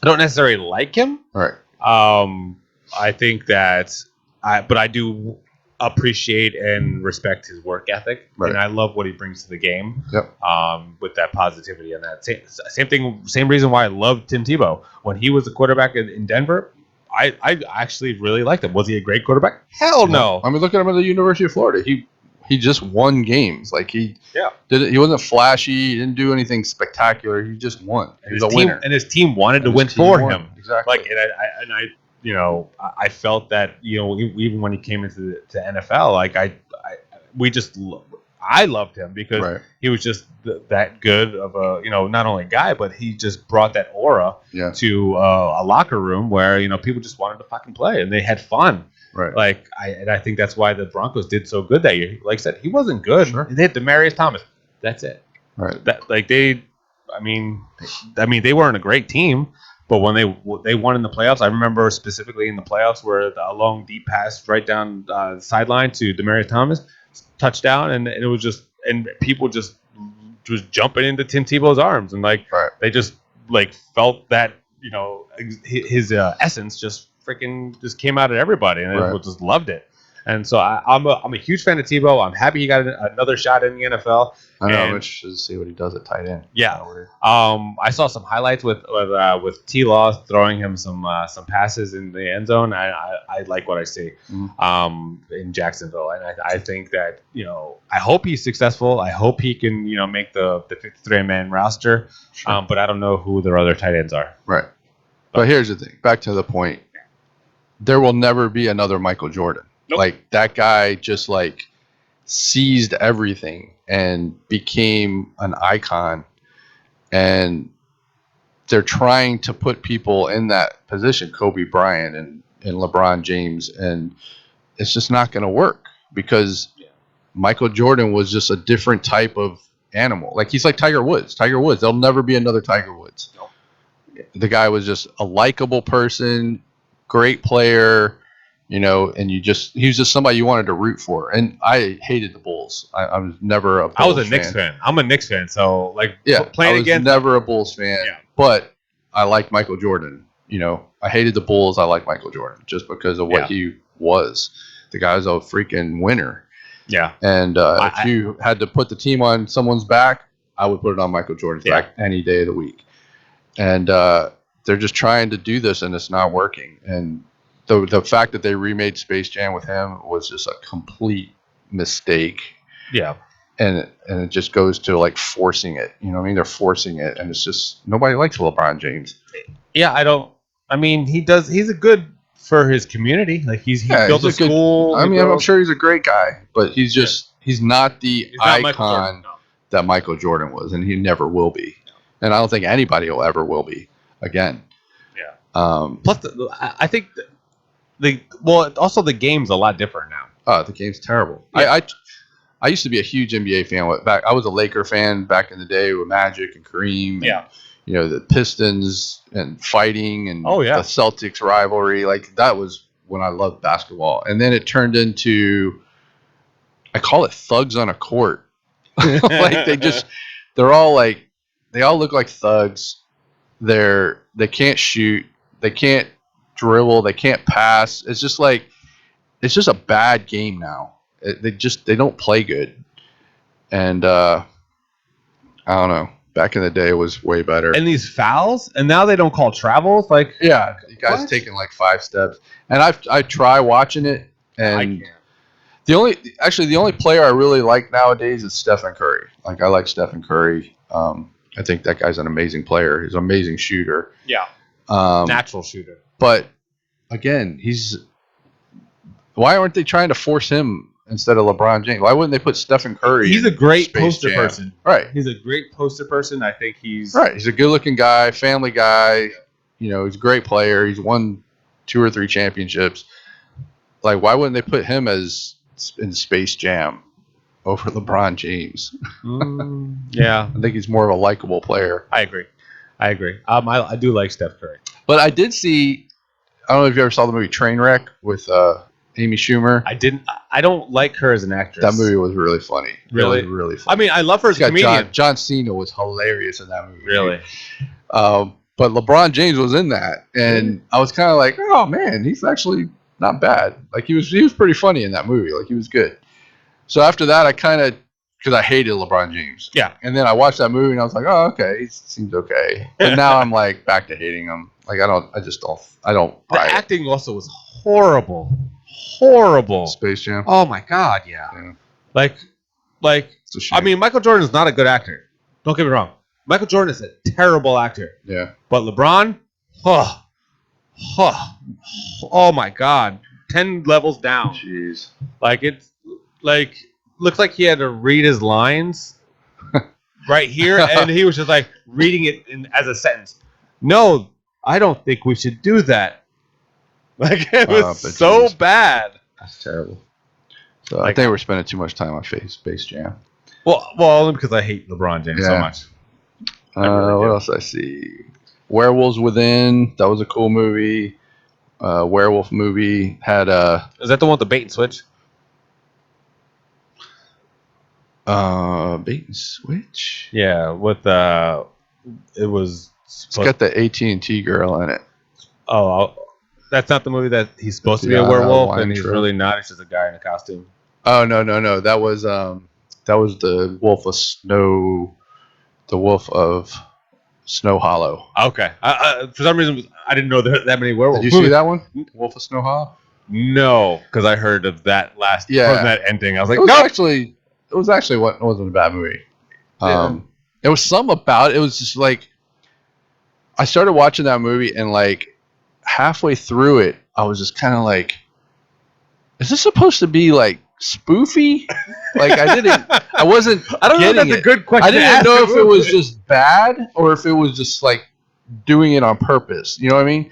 I don't necessarily like him. Right. I think that but I do appreciate and respect his work ethic, Right. and I love what he brings to the game. Yep. With that positivity and that same thing, same reason why I love Tim Tebow when he was a quarterback in Denver. I actually really liked him. Was he a great quarterback? Hell no. I mean, look at him at the University of Florida. He just won games. Like he Yeah. did it. He wasn't flashy. He didn't do anything spectacular. He just won. He's a winner. And his team wanted to And win his team for won. him. Exactly. Like, and I, you know, I felt that, you know, even when he came into the NFL, like I loved him because Right. he was just that good of a, you know, not only guy, but he just brought that aura Yeah. to a locker room where, you know, people just wanted to fucking play and they had fun. Right. Like, I think that's why the Broncos did so good that year. Like I said, he wasn't good. Sure. They had Demaryius Thomas. That's it. Right. That, like, they weren't a great team, but when they won in the playoffs, I remember specifically in the playoffs where a long deep pass right down the sideline to Demaryius Thomas, touchdown, and it was just, and people just was jumping into Tim Tebow's arms, and like Right. they just like felt that, you know, his essence just freaking just came out of everybody, and Right. they just loved it. And so I'm a huge fan of Tebow. I'm happy he got another shot in the NFL. I know. I'm And- interested to see what he does at tight end. Yeah. I saw some highlights with T. Law throwing him some passes in the end zone. I like what I see in Jacksonville, and I think that, you know, I hope he's successful. I hope he can, you know, make the 53-man roster. Sure. But I don't know who their other tight ends are. Right. But here's the thing. Back to the point. There will never be another Michael Jordan. Nope. Like, that guy just like seized everything and became an icon. And they're trying to put people in that position, Kobe Bryant and LeBron James, and it's just not going to work because Michael Jordan was just a different type of animal. Like, he's like Tiger Woods. There'll never be another Tiger Woods. Nope. The guy was just a likable person, great player, you know, and he was just somebody you wanted to root for. And I hated the Bulls. I was never a Bulls I was a Knicks fan. I'm a Knicks fan, so like playing I was against never a Bulls fan. Yeah. But I like Michael Jordan. You know, I hated the Bulls. I like Michael Jordan just because of what he was. The guy was a freaking winner. Yeah. And if you had to put the team on someone's back, I would put it on Michael Jordan's back any day of the week. And they're just trying to do this, and it's not working. And the fact that they remade Space Jam with him was just a complete mistake. Yeah. And it just goes to like forcing it. You know what I mean? They're forcing it, and it's just nobody likes LeBron James. Yeah, he's a good for his community. Like he built a school. I'm sure he's a great guy, but he's just he's not the icon that Michael Jordan was, and he never will be. And I don't think anybody will ever will be again. Yeah. Plus, I think also the game's a lot different now. Oh, the game's terrible. Yeah. I used to be a huge NBA fan. I was a Laker fan back in the day with Magic and Kareem. And, you know, the Pistons and fighting and the Celtics rivalry. Like, that was when I loved basketball. And then it turned into, I call it thugs on a court. Like, they all look like thugs. They can't shoot. They can't dribble. They can't pass. It's just a bad game now. They don't play good. And I don't know. Back in the day, it was way better. And these fouls, and now they don't call travels. Like, yeah, you guys taking like 5 steps. And I try watching it, and I can't. the only player I really like nowadays is Stephen Curry. Like, I like Stephen Curry. I think that guy's an amazing player. He's an amazing shooter. Yeah. Natural shooter. But again, why aren't they trying to force him instead of LeBron James? Why wouldn't they put Stephen Curry? He's a great poster person. Right. He's a great poster person. I think he's right. He's a good-looking guy, family guy. You know, he's a great player. He's won 2 or 3 championships. Like, why wouldn't they put him as in Space Jam over LeBron James? Yeah. I think he's more of a likable player. I agree. I do like Steph Curry. But I did see, I don't know if you ever saw the movie Trainwreck with Amy Schumer. I didn't. I don't like her as an actress. That movie was really funny. Really? It was really funny. I mean, I love her as a comedian. John Cena was hilarious in that movie. Really? But LeBron James was in that. And I was kind of like, oh, man, he's actually not bad. Like he was pretty funny in that movie. Like he was good. So after that, I kind of because I hated LeBron James. Yeah. And then I watched that movie and I was like, oh, okay, he seems okay. But now I'm like back to hating him. Like I don't The buy it. acting also was horrible. Space Jam. Oh my god, yeah. Like It's a shame. I mean, Michael Jordan is not a good actor. Don't get me wrong. Michael Jordan is a terrible actor. Yeah. But LeBron, oh my god, 10 levels down. Jeez. Like it's like looks like he had to read his lines right here, and he was just like reading it as a sentence. No, I don't think we should do that. Like it was so bad. That's terrible. So I think we're spending too much time on Space Jam. Well, only because I hate LeBron James so much. What else did I see? Werewolves Within. That was a cool movie. Werewolf movie had Is that the one with the bait and switch? Bait and Switch. Yeah, with it was. It's got the AT&T girl in it. Oh, that's not the movie that he's supposed to be a werewolf and he's really not. It's just a guy in a costume. Oh no! That was the Wolf of Snow. The Wolf of Snow Hollow. Okay. For some reason, I didn't know there were that many werewolves. Did you see that one? Wolf of Snow Hollow? No, because I heard of that from that ending. I was like, it was actually what wasn't a bad movie. There was some about it. It was just like I started watching that movie and like halfway through it, I was just kind of like, is this supposed to be like spoofy? Like I wasn't. I don't know. That's a good question. I didn't know if it was just bad or if it was just like doing it on purpose. You know what I mean?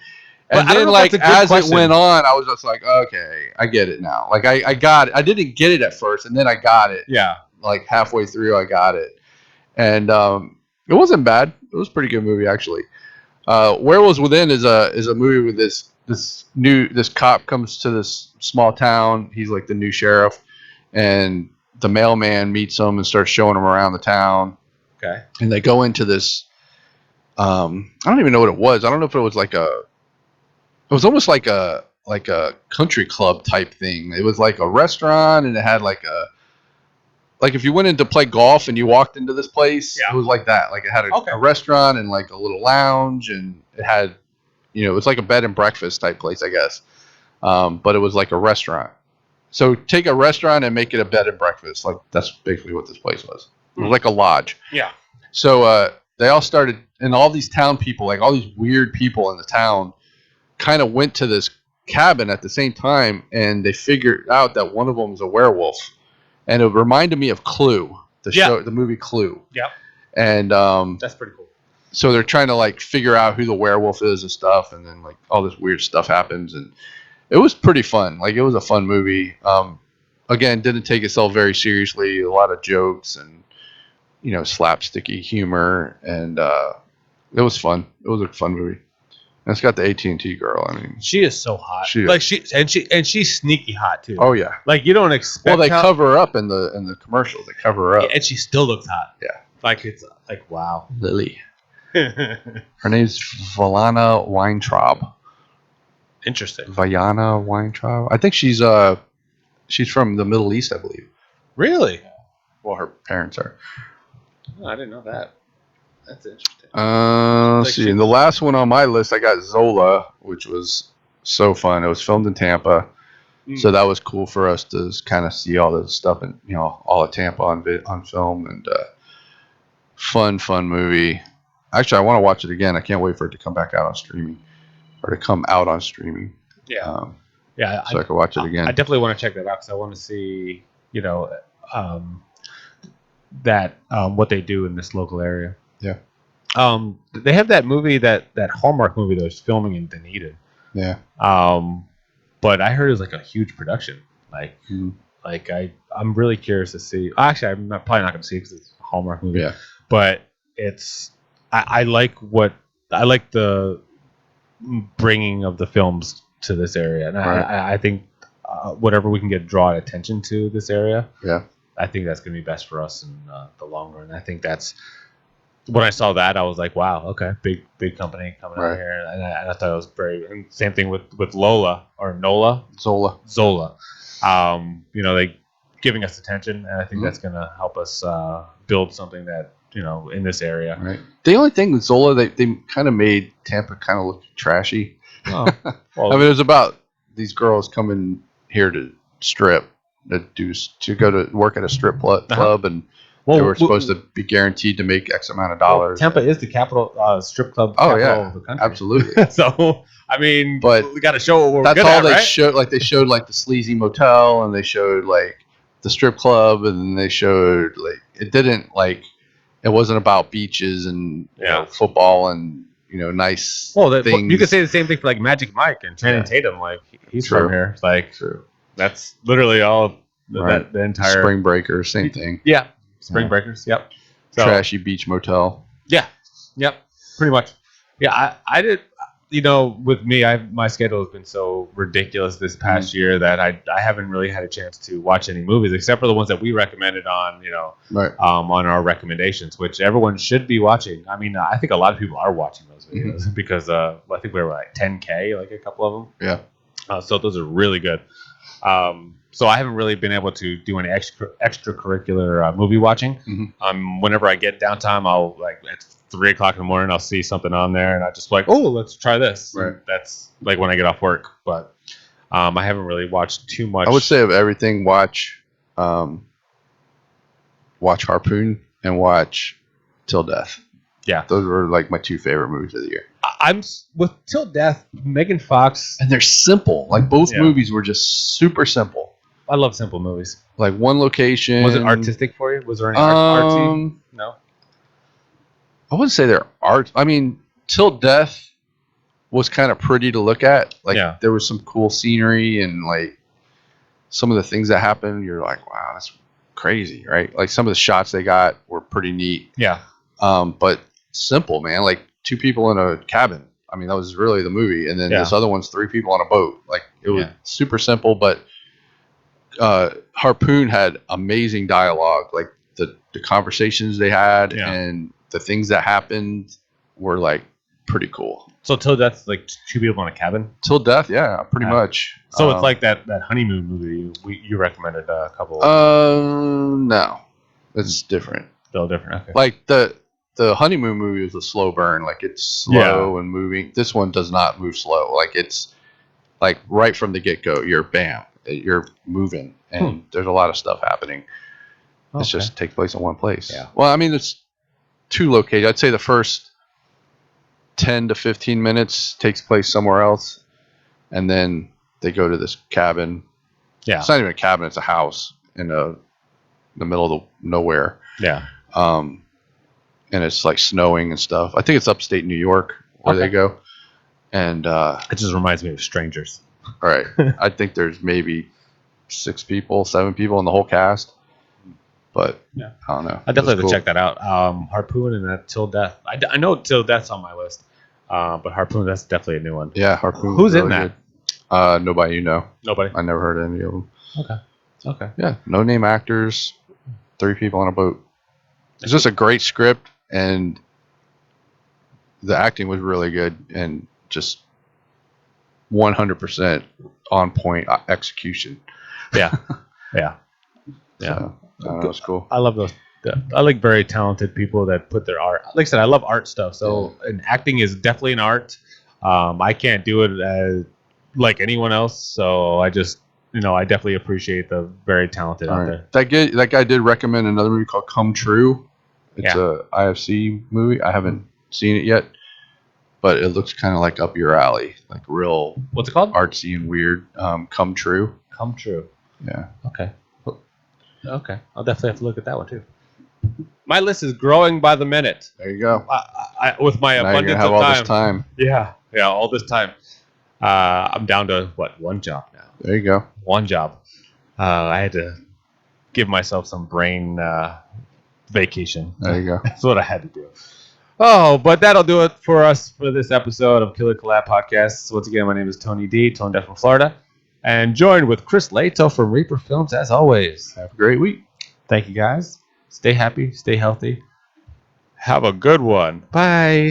And then like as it went on, I was just like, okay, I get it now. Like I got it. I didn't get it at first, and then I got it. Yeah. Like halfway through, I got it, and it wasn't bad. It was a pretty good movie actually. Werewolves Within is a movie with this cop comes to this small town. He's like the new sheriff, and the mailman meets him and starts showing him around the town. Okay. And they go into this. I don't even know what it was. I don't know if it was like it was almost like a country club type thing. It was like a restaurant, and it had like if you went in to play golf and you walked into this place, It was like that. Like it had a restaurant and like a little lounge, and it had, it was like a bed and breakfast type place, I guess. But it was like a restaurant. So take a restaurant and make it a bed and breakfast. Like that's basically what this place was. It was like a lodge. Yeah. So they all started, and all these town people, like all these weird people in the town, kind of went to this cabin at the same time, and they figured out that one of them was a werewolf. And it reminded me of Clue, the movie Clue. Yeah. And that's pretty cool. So they're trying to like figure out who the werewolf is and stuff, and then like all this weird stuff happens, and it was pretty fun. Like it was a fun movie. Again, didn't take itself very seriously. A lot of jokes and slapsticky humor, and it was fun. It was a fun movie. And it's got the AT&T girl. I mean, she is so hot. She's sneaky hot too. Oh yeah. Like you don't expect. Well, they cover her up in the commercials. They cover her up, and she still looks hot. Yeah. Like it's like wow. Lily. Her name's Valana Weintraub. Interesting. Vajana Weintraub. I think she's from the Middle East, I believe. Really? Well, her parents are. Oh, I didn't know that. That's interesting. Let's see. And the last one on my list, I got Zola, which was so fun. It was filmed in Tampa, so that was cool for us to kind of see all this stuff and all of Tampa on film, and fun movie. Actually, I want to watch it again. I can't wait for it to come back out on streaming, or to come out on streaming. Yeah. So I can watch it again. I definitely want to check that out because I want to see, that what they do in this local area. Yeah. They have that movie, that Hallmark movie that was filming in Dunedin. Yeah. But I heard it was like a huge production. Like I'm really curious to see. Actually, I'm probably not going to see it because it's a Hallmark movie. Yeah. But I like the bringing of the films to this area, and I think whatever we can draw attention to this area. Yeah. I think that's going to be best for us in the long run. I think that's when I saw that, I was like, wow, okay, big company coming out Right. here, and I thought it was very. And same thing with Lola or Nola Zola. You know, they giving us attention, and I think Mhm. that's going to help us build something that in this area. Right. The only thing with Zola, they kind of made Tampa kind of look trashy. Oh, well, I mean, it was about these girls coming here to strip, to go to work at a strip club, and they were supposed to be guaranteed to make X amount of dollars. Tampa is the capital strip club Oh, capital yeah, of the country. absolutely. So I mean, But we got to show what we're that's good all at, they right? showed. Like they showed like the sleazy motel, and they showed like the strip club, and then they showed like it didn't like it wasn't about beaches and football and nice things. You could say the same thing for like Magic Mike and Channing Tatum. Like he's from here. Like that's literally all the entire Spring Breakers, same thing. Yeah, Spring Breakers. Yep. So, trashy beach motel. Yeah. Yep. Pretty much. Yeah, I did. With me, my schedule has been so ridiculous this past year that I haven't really had a chance to watch any movies except for the ones that we recommended on on our recommendations, which everyone should be watching. I mean, I think a lot of people are watching those videos because I think we were like 10K, like a couple of them. Yeah. So those are really good. So I haven't really been able to do any extracurricular movie watching. Whenever I get downtime, I'll like at 3:00 in the morning, I'll see something on there, and I just like, oh, let's try this. Right. That's like when I get off work, but I haven't really watched too much. I would say of everything, watch Harpoon and watch Till Death. Yeah, those were like my two favorite movies of the year. I'm with Till Death, Megan Fox, and they're simple. Like both movies were just super simple. I love simple movies. Like one location. Was it artistic for you? Was there any artsy? No. I wouldn't say they're art. I mean, Till Death was kind of pretty to look at. Like there was some cool scenery and like some of the things that happened. You're like, wow, that's crazy, right? Like some of the shots they got were pretty neat. Yeah. But simple, man. Like two people in a cabin. I mean, that was really the movie. And then this other one's three people on a boat. Like it was super simple, but Harpoon had amazing dialogue. Like the conversations they had and the things that happened were like pretty cool. So Till Death, like two people in a cabin? Till Death, yeah, pretty much. So it's like that honeymoon movie you recommended a couple. No, it's different. Still different. Okay. Like the honeymoon movie was a slow burn. Like it's slow and moving. This one does not move slow. Like it's like right from the get go, you're moving, and there's a lot of stuff happening. Okay. It's just takes place in one place. Yeah. Well, I mean, it's two locations. I'd say the first 10 to 15 minutes takes place somewhere else, and then they go to this cabin. Yeah. It's not even a cabin; it's a house in the middle of nowhere. Yeah. And it's like snowing and stuff. I think it's upstate New York where they go. And it just reminds me of Strangers. All right. I think there's maybe 7 people in the whole cast. But I don't know. I definitely have to check that out. Harpoon and that Till Death. I know Till Death's on my list. But Harpoon, that's definitely a new one. Yeah, Harpoon. Who's really in that? Good. Nobody you know. Nobody? I never heard of any of them. Okay. Yeah, no name actors, 3 people on a boat. It's just a great script, and the acting was really good, and just 100% on point execution. Yeah. So, that's cool. I love those. I like very talented people that put their art. Like I said, I love art stuff. So, and acting is definitely an art. I can't do it like anyone else. So I just, I definitely appreciate the very talented out there. That guy did recommend another movie called Come True. It's a IFC movie. I haven't seen it yet, but it looks kind of like up your alley, like real. What's it called? Artsy and weird. Come True. Come True. Yeah. Okay. I'll definitely have to look at that one too. My list is growing by the minute. There you go. With my now abundance have of all this time. Yeah, all this time. I'm down to one job now. There you go. One job. I had to give myself some brain vacation. There you go. That's what I had to do. Oh, but that'll do it for us for this episode of Killer Collab Podcast. Once again, my name is Tony D, Tone Deaf from Florida, and joined with Chris Lato from Reaper Films as always. Have a great week. Thank you, guys. Stay happy, stay healthy. Have a good one. Bye.